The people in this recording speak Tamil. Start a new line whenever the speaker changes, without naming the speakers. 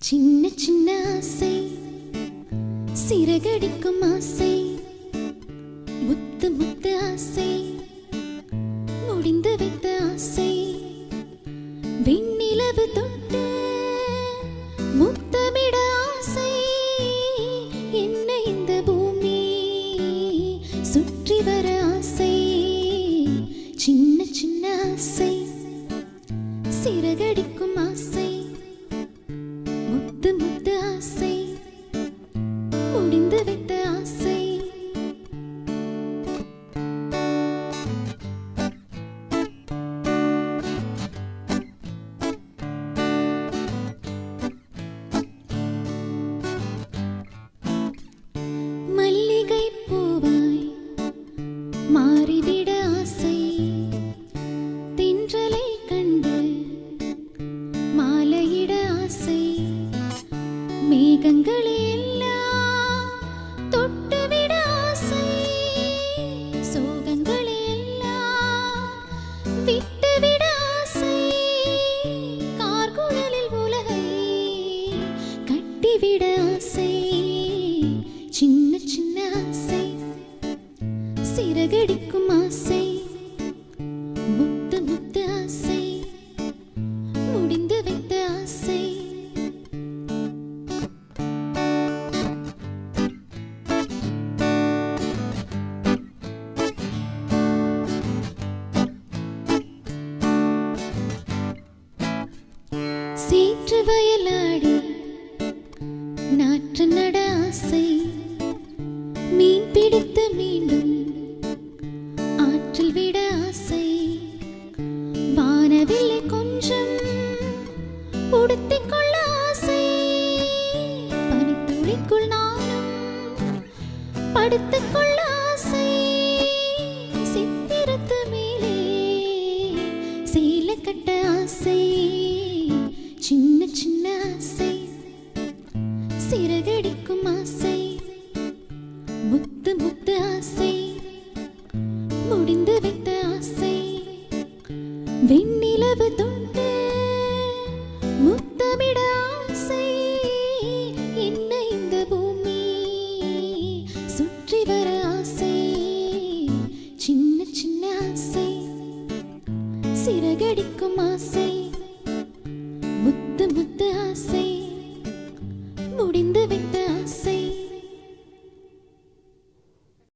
சின்ன சின்ன ஆசை, சிறகடிக்கும் ஆசை, முத்து முத்து ஆசை, முடிந்து வைத்த ஆசை, வெண்ணிலவு தொட்டு முத்தமிட ஆசை, என்ன இந்த பூமி சுற்றி வர ஆசை, சின்ன சின்ன ஆசை, சிறகடிக்கும் ஆசை, முத்து முத்து ஆசை, முடிந்து வைத்த ஆசை. மல்லிகை பூவாய் மாறிவிட ஆசை, தென்றலை கண்டு மாலையிட ஆசை, மேகங்களை எல்லாம் தொட்டுவிட ஆசை, சோகங்களை எல்லாம் விட்டுவிட ஆசை, கார்குழலில் உலகை கட்டிவிட ஆசை, சின்ன சின்ன ஆசை, சிறகடிக்கும் ஆசை, முத்து முத்து ஆசை, முடிந்து வைத்த ஆசை. சேற்று வயலாடி நாற்று நட ஆசை, மீன் பிடித்து மீண்டும் ஆற்றில் விட ஆசை, வானவில்லை கொஞ்சம் உடுத்திக் கொள்ள ஆசை, பனித்துளிக்குள் நானும் படுத்துக் கொள்ள ஆசை, சித்திரத்து மேலே சேலை கட்ட ஆசை, சின்ன சின்ன ஆசை, சிறகடிக்கும் ஆசை, முத்து முத்து